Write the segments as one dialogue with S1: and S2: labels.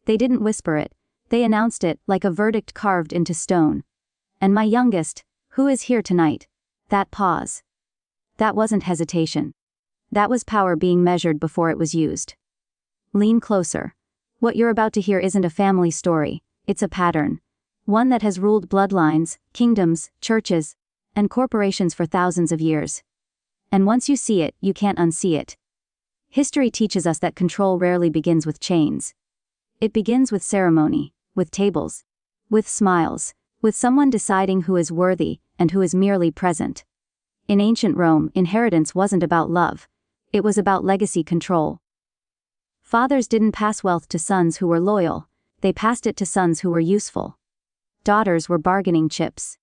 S1: They didn't whisper it, they announced it like a verdict carved into stone. And my youngest, who is here tonight? That pause. That wasn't hesitation. That was power being measured before it was used. Lean closer. What you're about to hear isn't a family story, it's a pattern. One that has ruled bloodlines, kingdoms, churches, and corporations for thousands of years. And once you see it, you can't unsee it. History teaches us that control rarely begins with chains. It begins with ceremony, with tables, with smiles, with someone deciding who is worthy and who is merely present. In ancient Rome, inheritance wasn't about love. It was about legacy control. Fathers didn't pass wealth to sons who were loyal, they passed it to sons who were useful. Daughters were bargaining chips.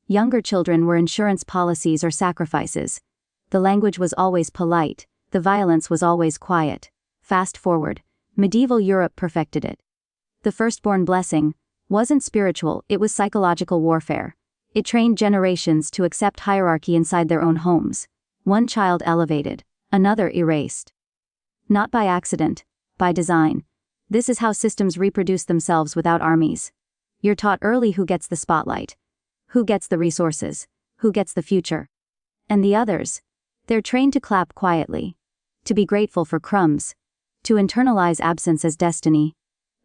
S1: Younger children were insurance policies or sacrifices. The language was always polite, the violence was always quiet. Fast forward, medieval Europe perfected it. The firstborn blessing wasn't spiritual, it was psychological warfare. It trained generations to accept hierarchy inside their own homes. One child elevated, another erased. Not by accident, by design. This is how systems reproduce themselves without armies. You're taught early who gets the spotlight, who gets the resources, who gets the future. And the others, they're trained to clap quietly, to be grateful for crumbs, to internalize absence as destiny.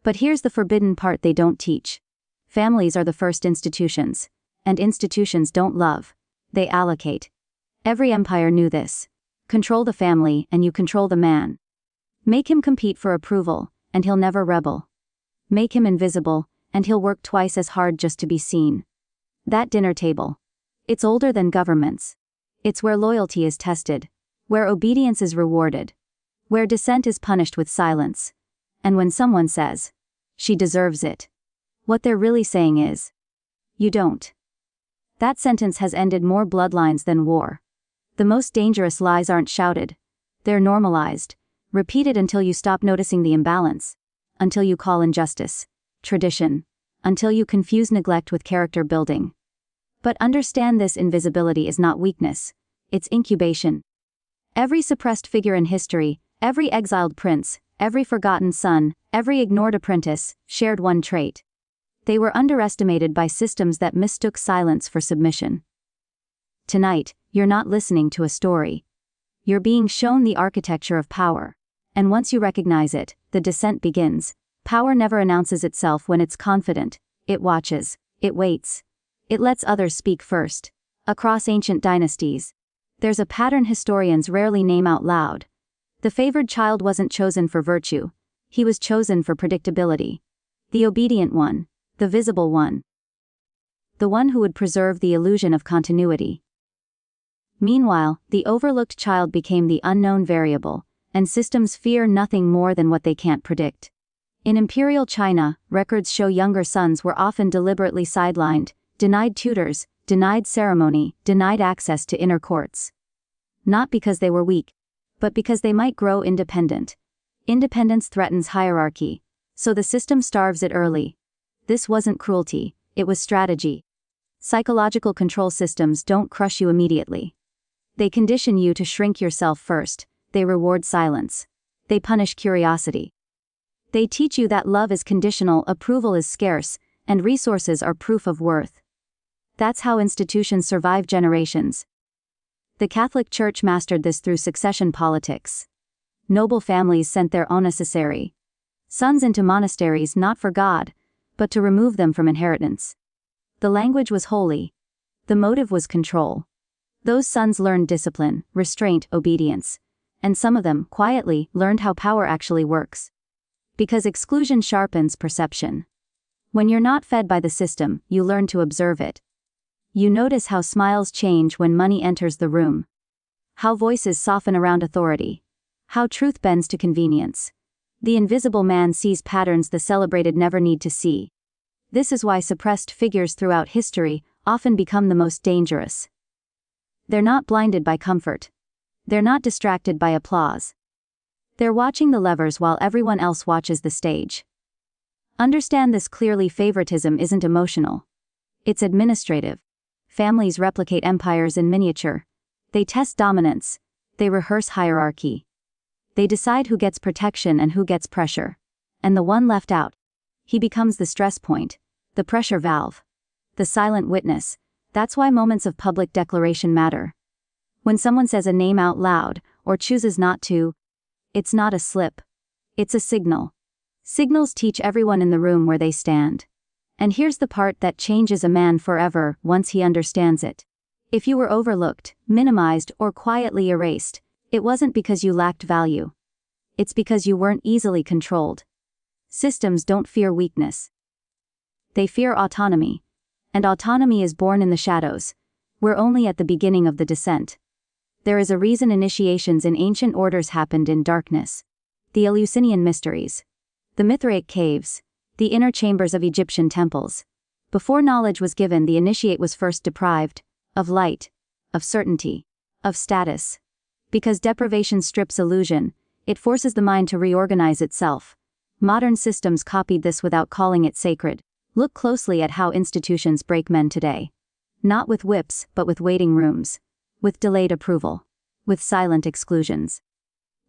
S1: But here's the forbidden part they don't teach. Families are the first institutions, and institutions don't love, they allocate. Every empire knew this. Control the family and you control the man. Make him compete for approval, and he'll never rebel. Make him invisible, and he'll work twice as hard just to be seen. That dinner table. It's older than governments. It's where loyalty is tested, where obedience is rewarded, where dissent is punished with silence. And when someone says, "She deserves it," what they're really saying is, "You don't." That sentence has ended more bloodlines than war. The most dangerous lies aren't shouted. They're normalized, repeated until you stop noticing the imbalance, until you call injustice tradition, until you confuse neglect with character building. But understand, this invisibility is not weakness, it's incubation. Every suppressed figure in history, every exiled prince, every forgotten son, every ignored apprentice, shared one trait. They were underestimated by systems that mistook silence for submission. Tonight, you're not listening to a story. You're being shown the architecture of power. And once you recognize it, the descent begins. Power never announces itself when it's confident. It watches, it waits. It lets others speak first. Across ancient dynasties, there's a pattern historians rarely name out loud. The favored child wasn't chosen for virtue. He was chosen for predictability. The obedient one, the visible one. The one who would preserve the illusion of continuity. Meanwhile, the overlooked child became the unknown variable, and systems fear nothing more than what they can't predict. In imperial China, records show younger sons were often deliberately sidelined, denied tutors, denied ceremony, denied access to inner courts. Not because they were weak, but because they might grow independent. Independence threatens hierarchy, so the system starves it early. This wasn't cruelty, it was strategy. Psychological control systems don't crush you immediately. They condition you to shrink yourself first, they reward silence. They punish curiosity. They teach you that love is conditional, approval is scarce, and resources are proof of worth. That's how institutions survive generations. The Catholic Church mastered this through succession politics. Noble families sent their unnecessary sons into monasteries not for God, but to remove them from inheritance. The language was holy. The motive was control. Those sons learned discipline, restraint, obedience. And some of them, quietly, learned how power actually works. Because exclusion sharpens perception. When you're not fed by the system, you learn to observe it. You notice how smiles change when money enters the room. How voices soften around authority. How truth bends to convenience. The invisible man sees patterns the celebrated never need to see. This is why suppressed figures throughout history often become the most dangerous. They're not blinded by comfort. They're not distracted by applause. They're watching the levers while everyone else watches the stage. Understand this clearly: favoritism isn't emotional. It's administrative. Families replicate empires in miniature. They test dominance. They rehearse hierarchy. They decide who gets protection and who gets pressure. And the one left out, He becomes the stress point, the pressure valve, the silent witness. That's why moments of public declaration matter. When someone says a name out loud, or chooses not to, it's not a slip. It's a signal. Signals teach everyone in the room where they stand. And here's the part that changes a man forever once he understands it. If you were overlooked, minimized, or quietly erased, it wasn't because you lacked value. It's because you weren't easily controlled. Systems don't fear weakness. They fear autonomy. And autonomy is born in the shadows. We're only at the beginning of the descent. There is a reason initiations in ancient orders happened in darkness. The Eleusinian mysteries. The Mithraic caves. The inner chambers of Egyptian temples. Before knowledge was given, the initiate was first deprived of light, of certainty, of status. Because deprivation strips illusion, it forces the mind to reorganize itself. Modern systems copied this without calling it sacred. Look closely at how institutions break men today. Not with whips, but with waiting rooms. With delayed approval. With silent exclusions.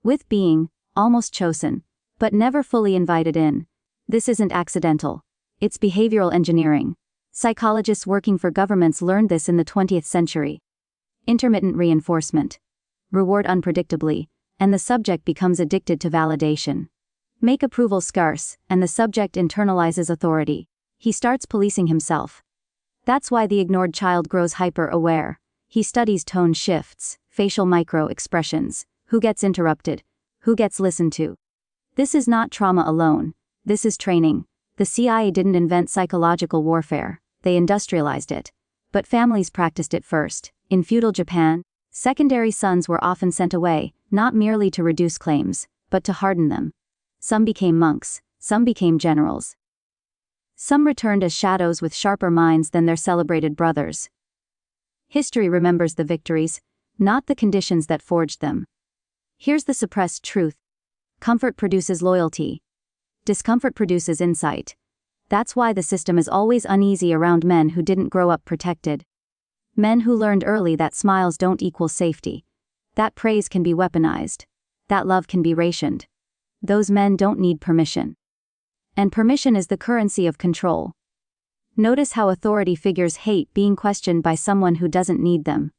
S1: With being almost chosen, but never fully invited in. This isn't accidental. It's behavioral engineering. Psychologists working for governments learned this in the 20th century. Intermittent reinforcement. Reward unpredictably, and the subject becomes addicted to validation. Make approval scarce, and the subject internalizes authority. He starts policing himself. That's why the ignored child grows hyper-aware. He studies tone shifts, facial micro-expressions, who gets interrupted, who gets listened to. This is not trauma alone. This is training. The CIA didn't invent psychological warfare, they industrialized it. But families practiced it first. In feudal Japan, secondary sons were often sent away, not merely to reduce claims, but to harden them. Some became monks, some became generals. Some returned as shadows with sharper minds than their celebrated brothers. History remembers the victories, not the conditions that forged them. Here's the suppressed truth. Comfort produces loyalty. Discomfort produces insight. That's why the system is always uneasy around men who didn't grow up protected. Men who learned early that smiles don't equal safety. That praise can be weaponized. That love can be rationed. Those men don't need permission. And permission is the currency of control. Notice how authority figures hate being questioned by someone who doesn't need them.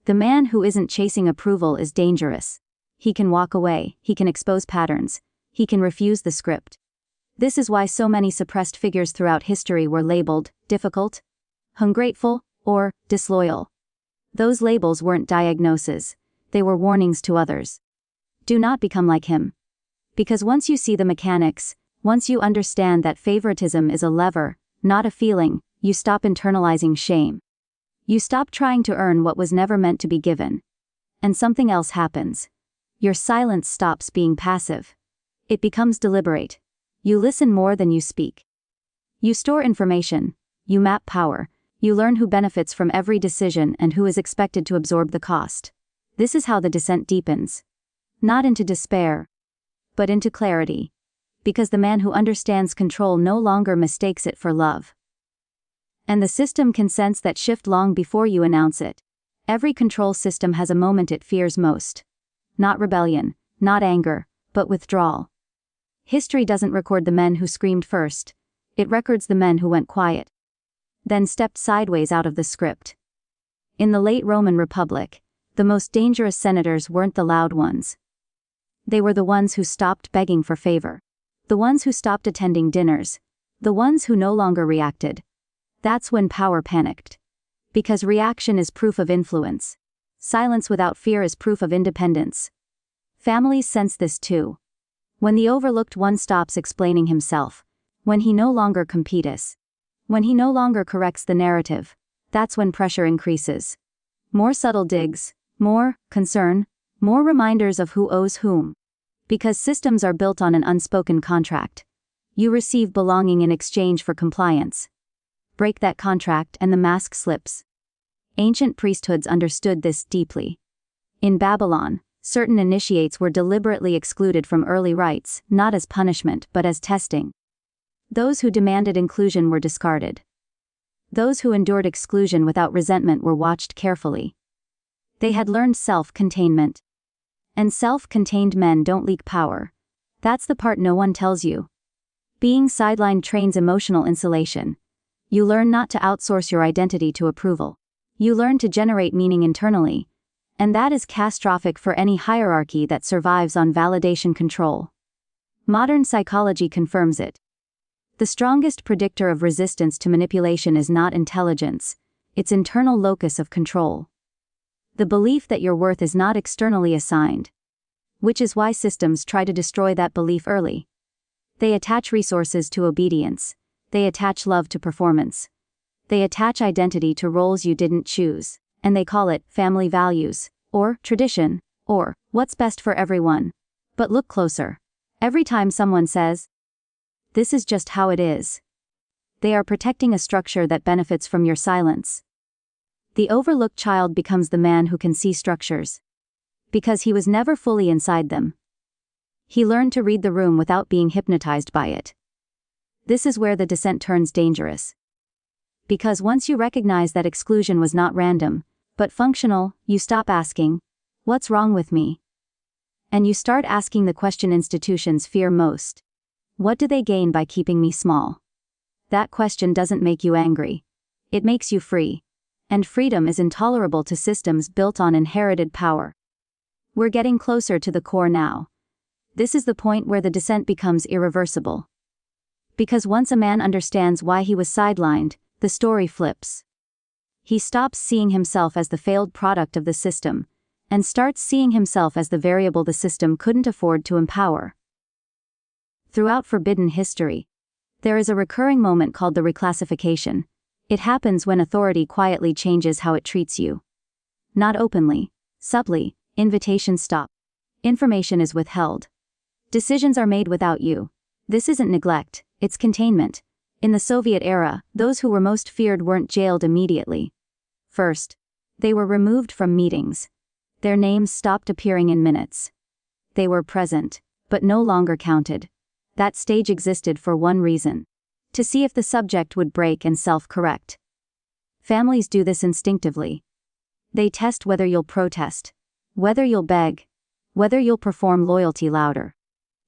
S1: The man who isn't chasing approval is dangerous. He can walk away, he can expose patterns, he can refuse the script. This is why so many suppressed figures throughout history were labeled difficult, ungrateful, or disloyal. Those labels weren't diagnoses, they were warnings to others. Do not become like him. Because once you see the mechanics, once you understand that favoritism is a lever, not a feeling, you stop internalizing shame. You stop trying to earn what was never meant to be given. And something else happens. Your silence stops being passive. It becomes deliberate. You listen more than you speak. You store information. You map power. You learn who benefits from every decision and who is expected to absorb the cost. This is how the descent deepens. Not into despair, but into clarity. Because the man who understands control no longer mistakes it for love. And the system can sense that shift long before you announce it. Every control system has a moment it fears most. Not rebellion, not anger, but withdrawal. History doesn't record the men who screamed first. It records the men who went quiet. Then stepped sideways out of the script. In the late Roman Republic, the most dangerous senators weren't the loud ones. They were the ones who stopped begging for favor. The ones who stopped attending dinners. The ones who no longer reacted. That's when power panicked. Because reaction is proof of influence. Silence without fear is proof of independence. Families sense this too. When the overlooked one stops explaining himself. When he no longer competes. When he no longer corrects the narrative. That's when pressure increases. More subtle digs. More concern. More reminders of who owes whom. Because systems are built on an unspoken contract. You receive belonging in exchange for compliance. Break that contract and the mask slips. Ancient priesthoods understood this deeply. In Babylon, certain initiates were deliberately excluded from early rites, not as punishment but as testing. Those who demanded inclusion were discarded. Those who endured exclusion without resentment were watched carefully. They had learned self-containment. And self-contained men don't leak power. That's the part no one tells you. Being sidelined trains emotional insulation. You learn not to outsource your identity to approval. You learn to generate meaning internally. And that is catastrophic for any hierarchy that survives on validation control. Modern psychology confirms it. The strongest predictor of resistance to manipulation is not intelligence, it's internal locus of control. The belief that your worth is not externally assigned. Which is why systems try to destroy that belief early. They attach resources to obedience. They attach love to performance. They attach identity to roles you didn't choose, and they call it family values, or tradition, or what's best for everyone. But look closer. Every time someone says, "This is just how it is," they are protecting a structure that benefits from your silence. The overlooked child becomes the man who can see structures. Because he was never fully inside them. He learned to read the room without being hypnotized by it. This is where the descent turns dangerous. Because once you recognize that exclusion was not random, but functional, you stop asking, "What's wrong with me?" And you start asking the question institutions fear most. What do they gain by keeping me small? That question doesn't make you angry. It makes you free. And freedom is intolerable to systems built on inherited power. We're getting closer to the core now. This is the point where the descent becomes irreversible. Because once a man understands why he was sidelined, the story flips. He stops seeing himself as the failed product of the system, and starts seeing himself as the variable the system couldn't afford to empower. Throughout forbidden history, there is a recurring moment called the reclassification. It happens when authority quietly changes how it treats you. Not openly, subtly, invitations stop. Information is withheld. Decisions are made without you. This isn't neglect, it's containment. In the Soviet era, those who were most feared weren't jailed immediately. First, they were removed from meetings. Their names stopped appearing in minutes. They were present, but no longer counted. That stage existed for one reason: to see if the subject would break and self-correct. Families do this instinctively. They test whether you'll protest, whether you'll beg, whether you'll perform loyalty louder.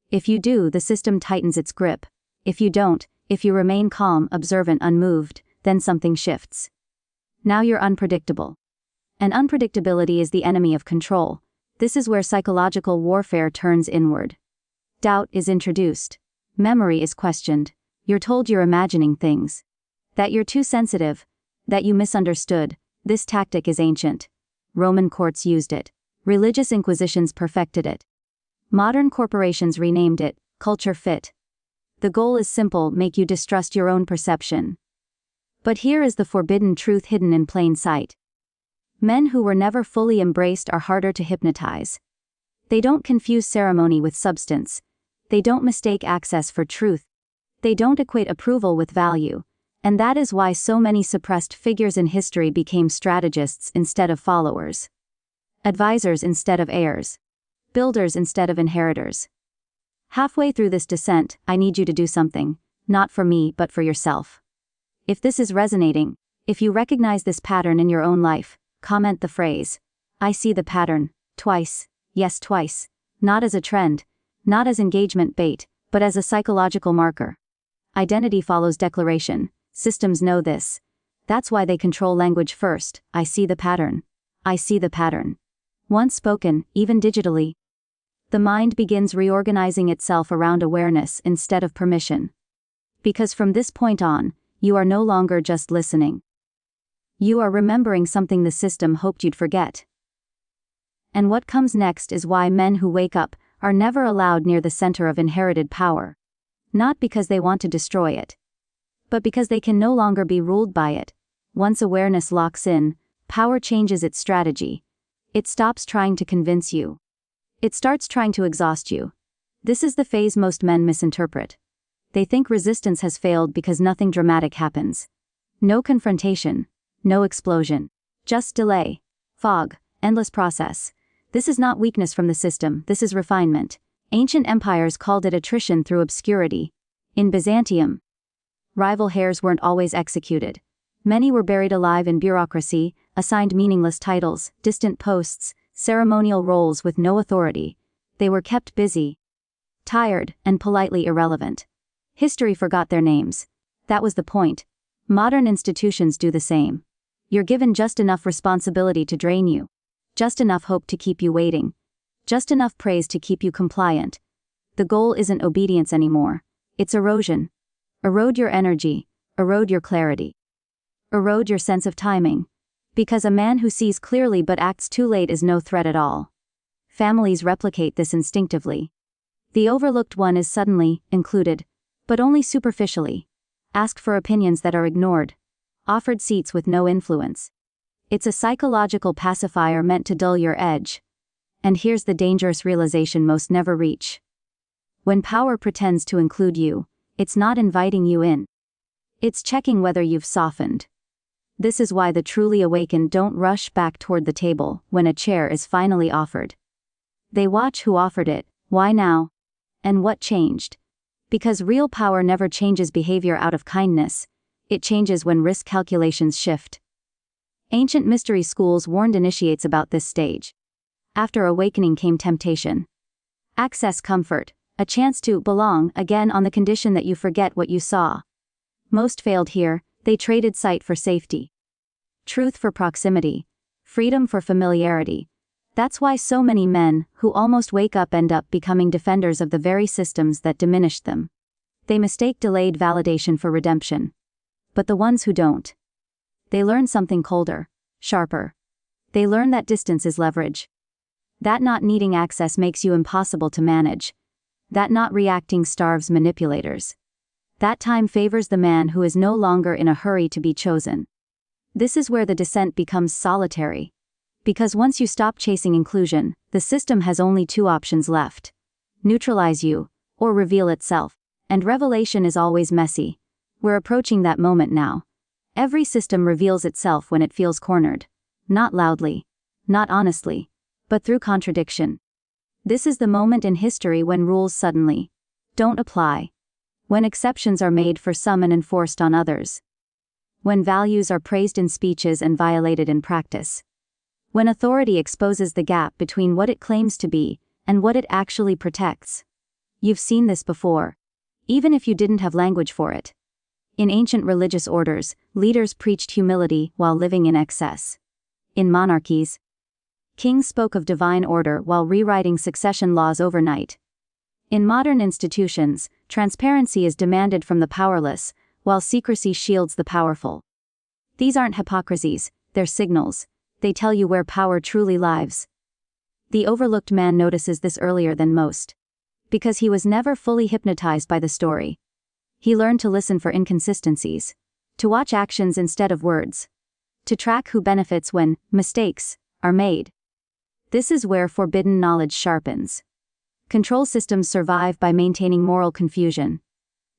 S1: If you do, the system tightens its grip. If you don't, if you remain calm, observant, unmoved, then something shifts. Now you're unpredictable. And unpredictability is the enemy of control. This is where psychological warfare turns inward. Doubt is introduced. Memory is questioned. You're told you're imagining things. That you're too sensitive. That you misunderstood. This tactic is ancient. Roman courts used it. Religious inquisitions perfected it. Modern corporations renamed it culture fit. The goal is simple: make you distrust your own perception. But here is the forbidden truth hidden in plain sight. Men who were never fully embraced are harder to hypnotize. They don't confuse ceremony with substance. They don't mistake access for truth. They don't equate approval with value. And that is why so many suppressed figures in history became strategists instead of followers. Advisors instead of heirs. Builders instead of inheritors. Halfway through this descent, I need you to do something, not for me but for yourself. If this is resonating, if you recognize this pattern in your own life, comment the phrase, "I see the pattern," twice, yes twice, not as a trend, not as engagement bait, but as a psychological marker. Identity follows declaration. Systems know this. That's why they control language first. I see the pattern. I see the pattern. Once spoken, even digitally, the mind begins reorganizing itself around awareness instead of permission. Because from this point on, you are no longer just listening. You are remembering something the system hoped you'd forget. And what comes next is why men who wake up are never allowed near the center of inherited power. Not because they want to destroy it, but because they can no longer be ruled by it. Once awareness locks in, power changes its strategy. It stops trying to convince you. It starts trying to exhaust you. This is the phase most men misinterpret. They think resistance has failed because nothing dramatic happens. No confrontation, no explosion, just delay, fog, endless process. This is not weakness from the system, this is refinement. Ancient empires called it attrition through obscurity. In Byzantium, rival heirs weren't always executed. Many were buried alive in bureaucracy, assigned meaningless titles, distant posts, ceremonial roles with no authority. They were kept busy, tired, and politely irrelevant. History forgot their names. That was the point. Modern institutions do the same. You're given just enough responsibility to drain you. Just enough hope to keep you waiting. Just enough praise to keep you compliant. The goal isn't obedience anymore. It's erosion. Erode your energy. Erode your clarity. Erode your sense of timing. Because a man who sees clearly but acts too late is no threat at all. Families replicate this instinctively. The overlooked one is suddenly included, but only superficially. Asked for opinions that are ignored. Offered seats with no influence. It's a psychological pacifier meant to dull your edge. And here's the dangerous realization most never reach. When power pretends to include you, it's not inviting you in. It's checking whether you've softened. This is why the truly awakened don't rush back toward the table when a chair is finally offered. They watch who offered it, why now, and what changed. Because real power never changes behavior out of kindness, it changes when risk calculations shift. Ancient mystery schools warned initiates about this stage. After awakening came temptation. Access comfort, a chance to belong again on the condition that you forget what you saw. Most failed here, they traded sight for safety. Truth for proximity. Freedom for familiarity. That's why so many men who almost wake up end up becoming defenders of the very systems that diminished them. They mistake delayed validation for redemption. But the ones who don't, they learn something colder, sharper. They learn that distance is leverage. That not needing access makes you impossible to manage. That not reacting starves manipulators. That time favors the man who is no longer in a hurry to be chosen. This is where the descent becomes solitary. Because once you stop chasing inclusion, the system has only two options left. Neutralize you, or reveal itself. And revelation is always messy. We're approaching that moment now. Every system reveals itself when it feels cornered. Not loudly. Not honestly. But through contradiction. This is the moment in history when rules suddenly don't apply. When exceptions are made for some and enforced on others. When values are praised in speeches and violated in practice. When authority exposes the gap between what it claims to be and what it actually protects. You've seen this before. Even if you didn't have language for it. In ancient religious orders, leaders preached humility while living in excess. In monarchies, kings spoke of divine order while rewriting succession laws overnight. In modern institutions, transparency is demanded from the powerless, while secrecy shields the powerful. These aren't hypocrisies, they're signals. They tell you where power truly lives. The overlooked man notices this earlier than most. Because he was never fully hypnotized by the story. He learned to listen for inconsistencies. To watch actions instead of words. To track who benefits when mistakes are made. This is where forbidden knowledge sharpens. Control systems survive by maintaining moral confusion.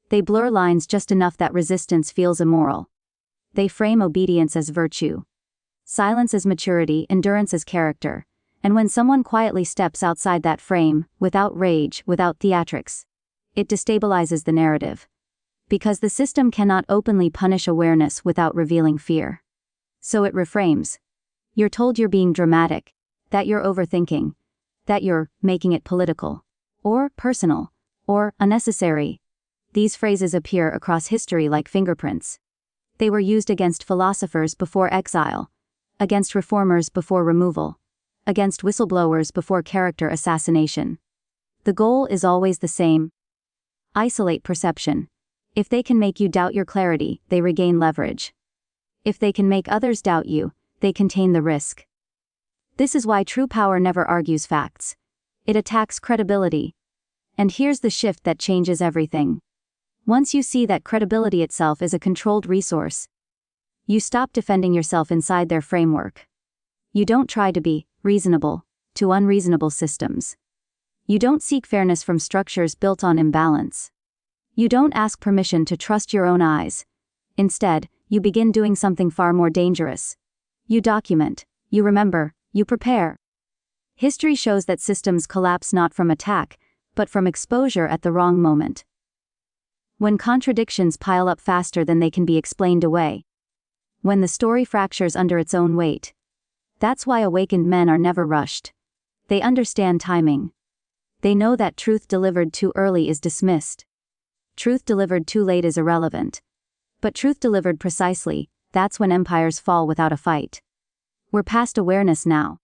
S1: They blur lines just enough that resistance feels immoral. They frame obedience as virtue. Silence as maturity, endurance as character. And when someone quietly steps outside that frame, without rage, without theatrics, it destabilizes the narrative. Because the system cannot openly punish awareness without revealing fear. So it reframes. You're told you're being dramatic, that you're overthinking, that you're making it political, or personal, or unnecessary. These phrases appear across history like fingerprints. They were used against philosophers before exile, against reformers before removal, against whistleblowers before character assassination. The goal is always the same. Isolate perception. If they can make you doubt your clarity, they regain leverage. If they can make others doubt you, they contain the risk. This is why true power never argues facts. It attacks credibility. And here's the shift that changes everything. Once you see that credibility itself is a controlled resource, you stop defending yourself inside their framework. You don't try to be reasonable to unreasonable systems. You don't seek fairness from structures built on imbalance. You don't ask permission to trust your own eyes. Instead, you begin doing something far more dangerous. You document, you remember, you prepare. History shows that systems collapse not from attack, but from exposure at the wrong moment. When contradictions pile up faster than they can be explained away. When the story fractures under its own weight. That's why awakened men are never rushed. They understand timing. They know that truth delivered too early is dismissed. Truth delivered too late is irrelevant. But truth delivered precisely, that's when empires fall without a fight. We're past awareness now.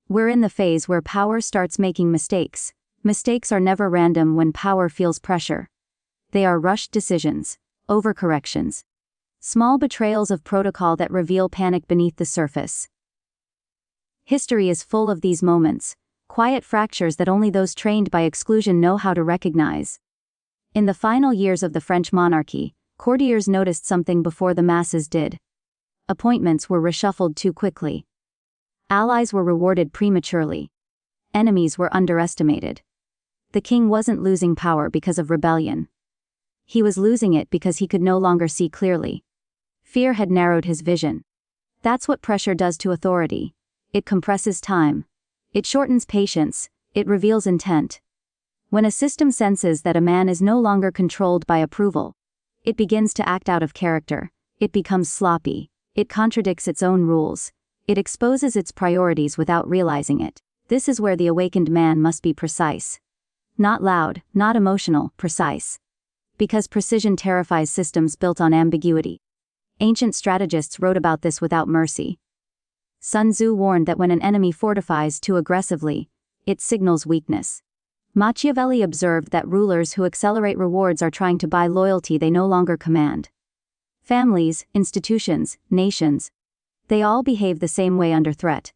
S1: We're in the phase where power starts making mistakes. Mistakes are never random when power feels pressure. They are rushed decisions, overcorrections, small betrayals of protocol that reveal panic beneath the surface. History is full of these moments, quiet fractures that only those trained by exclusion know how to recognize. In the final years of the French monarchy, courtiers noticed something before the masses did. Appointments were reshuffled too quickly. Allies were rewarded prematurely. Enemies were underestimated. The king wasn't losing power because of rebellion. He was losing it because he could no longer see clearly. Fear had narrowed his vision. That's what pressure does to authority. It compresses time. It shortens patience. It reveals intent. When a system senses that a man is no longer controlled by approval, it begins to act out of character. It becomes sloppy. It contradicts its own rules. It exposes its priorities without realizing it. This is where the awakened man must be precise. Not loud, not emotional, precise. Because precision terrifies systems built on ambiguity. Ancient strategists wrote about this without mercy. Sun Tzu warned that when an enemy fortifies too aggressively, it signals weakness. Machiavelli observed that rulers who accelerate rewards are trying to buy loyalty they no longer command. Families, institutions, nations, they all behave the same way under threat.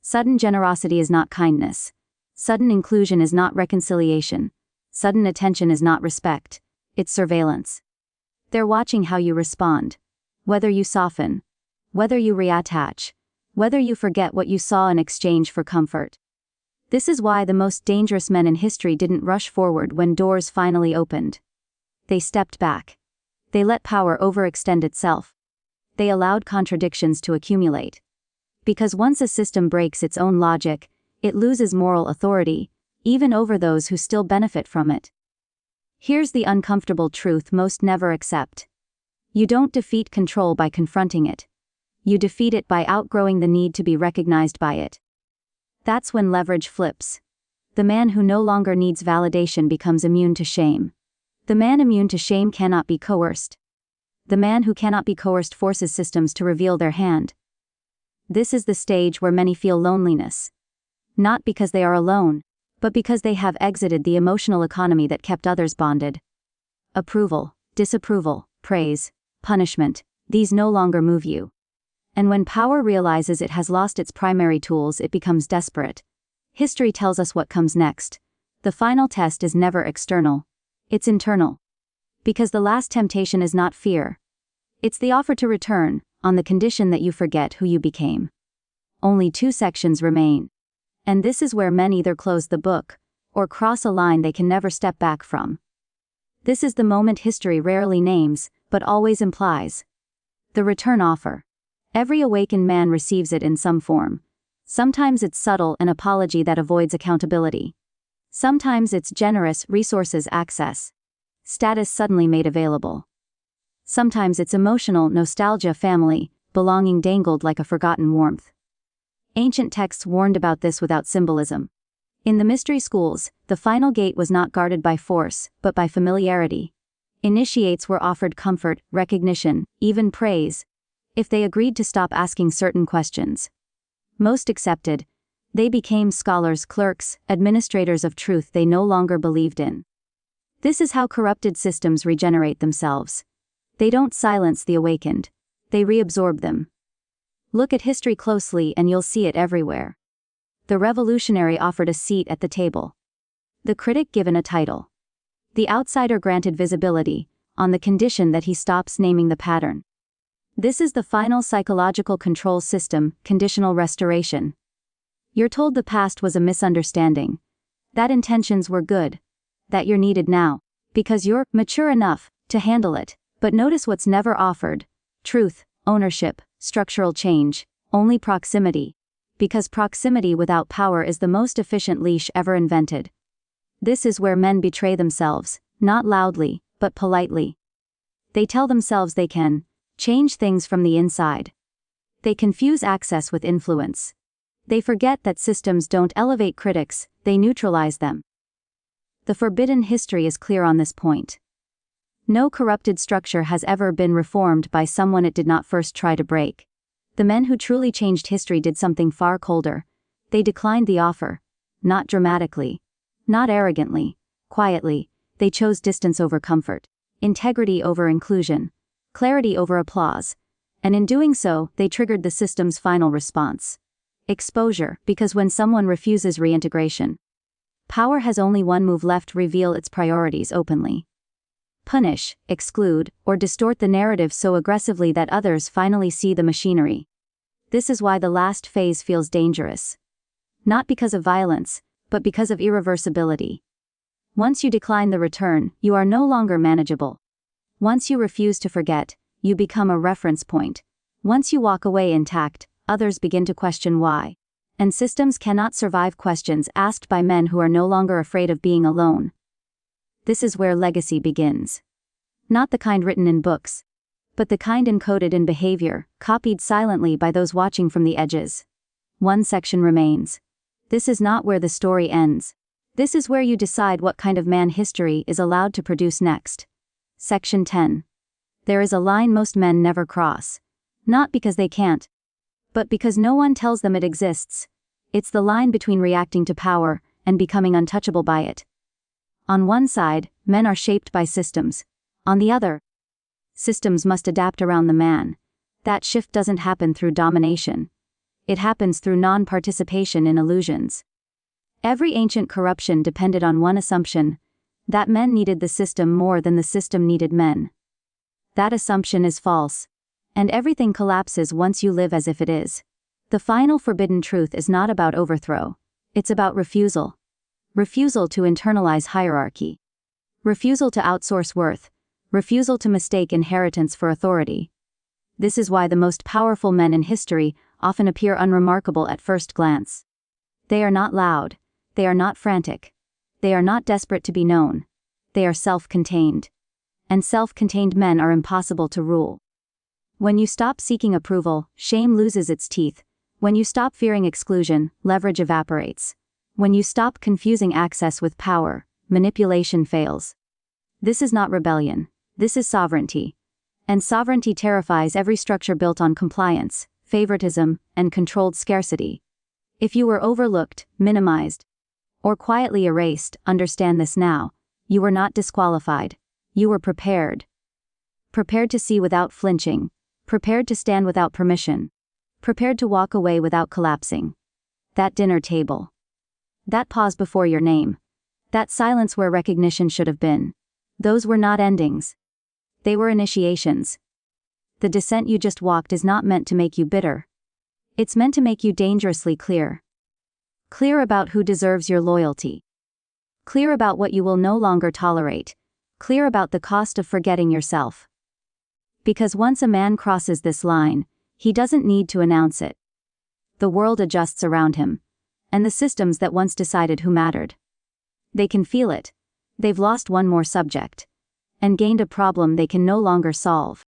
S1: Sudden generosity is not kindness. Sudden inclusion is not reconciliation. Sudden attention is not respect. It's surveillance. They're watching how you respond. Whether you soften. Whether you reattach. Whether you forget what you saw in exchange for comfort. This is why the most dangerous men in history didn't rush forward when doors finally opened. They stepped back. They let power overextend itself. They allowed contradictions to accumulate. Because once a system breaks its own logic, it loses moral authority, even over those who still benefit from it. Here's the uncomfortable truth most never accept. You don't defeat control by confronting it. You defeat it by outgrowing the need to be recognized by it. That's when leverage flips. The man who no longer needs validation becomes immune to shame. The man immune to shame cannot be coerced. The man who cannot be coerced forces systems to reveal their hand. This is the stage where many feel loneliness. Not because they are alone, but because they have exited the emotional economy that kept others bonded. Approval, disapproval, praise, punishment, these no longer move you. And when power realizes it has lost its primary tools, it becomes desperate. History tells us what comes next. The final test is never external. It's internal. Because the last temptation is not fear. It's the offer to return, on the condition that you forget who you became. Only 2 sections remain. And this is where men either close the book, or cross a line they can never step back from. This is the moment history rarely names, but always implies. The return offer. Every awakened man receives it in some form. Sometimes it's subtle, an apology that avoids accountability. Sometimes it's generous, resources, access. Status suddenly made available. Sometimes it's emotional, nostalgia, family, belonging dangled like a forgotten warmth. Ancient texts warned about this without symbolism. In the mystery schools, the final gate was not guarded by force, but by familiarity. Initiates were offered comfort, recognition, even praise, if they agreed to stop asking certain questions. Most accepted, they became scholars, clerks, administrators of truth they no longer believed in. This is how corrupted systems regenerate themselves. They don't silence the awakened. They reabsorb them. Look at history closely and you'll see it everywhere. The revolutionary offered a seat at the table. The critic given a title. The outsider granted visibility, on the condition that he stops naming the pattern. This is the final psychological control system, conditional restoration. You're told the past was a misunderstanding. That intentions were good. That you're needed now. Because you're mature enough to handle it. But notice what's never offered. Truth, ownership, structural change, only proximity. Because proximity without power is the most efficient leash ever invented. This is where men betray themselves, not loudly, but politely. They tell themselves they can change things from the inside. They confuse access with influence. They forget that systems don't elevate critics, they neutralize them. The forbidden history is clear on this point. No corrupted structure has ever been reformed by someone it did not first try to break. The men who truly changed history did something far colder. They declined the offer. Not dramatically. Not arrogantly. Quietly. They chose distance over comfort. Integrity over inclusion. Clarity over applause. And in doing so, they triggered the system's final response. Exposure, because when someone refuses reintegration, power has only one move left: reveal its priorities openly. Punish, exclude, or distort the narrative so aggressively that others finally see the machinery. This is why the last phase feels dangerous. Not because of violence, but because of irreversibility. Once you decline the return, you are no longer manageable. Once you refuse to forget, you become a reference point. Once you walk away intact, others begin to question why. And systems cannot survive questions asked by men who are no longer afraid of being alone. This is where legacy begins. Not the kind written in books, but the kind encoded in behavior, copied silently by those watching from the edges. One section remains. This is not where the story ends. This is where you decide what kind of man history is allowed to produce next. Section 10. There is a line most men never cross. Not because they can't, but because no one tells them it exists. It's the line between reacting to power and becoming untouchable by it. On one side, men are shaped by systems. On the other, systems must adapt around the man. That shift doesn't happen through domination. It happens through non-participation in illusions. Every ancient corruption depended on one assumption: that men needed the system more than the system needed men. That assumption is false. And everything collapses once you live as if it is. The final forbidden truth is not about overthrow. It's about refusal. Refusal to internalize hierarchy. Refusal to outsource worth. Refusal to mistake inheritance for authority. This is why the most powerful men in history often appear unremarkable at first glance. They are not loud. They are not frantic. They are not desperate to be known. They are self-contained. And self-contained men are impossible to rule. When you stop seeking approval, shame loses its teeth. When you stop fearing exclusion, leverage evaporates. When you stop confusing access with power, manipulation fails. This is not rebellion. This is sovereignty. And sovereignty terrifies every structure built on compliance, favoritism, and controlled scarcity. If you were overlooked, minimized, or quietly erased, understand this now. You were not disqualified. You were prepared. Prepared to see without flinching. Prepared to stand without permission. Prepared to walk away without collapsing. That dinner table. That pause before your name. That silence where recognition should have been. Those were not endings. They were initiations. The descent you just walked is not meant to make you bitter. It's meant to make you dangerously clear. Clear about who deserves your loyalty. Clear about what you will no longer tolerate. Clear about the cost of forgetting yourself. Because once a man crosses this line, he doesn't need to announce it. The world adjusts around him. And the systems that once decided who mattered. They can feel it. They've lost one more subject. And gained a problem they can no longer solve.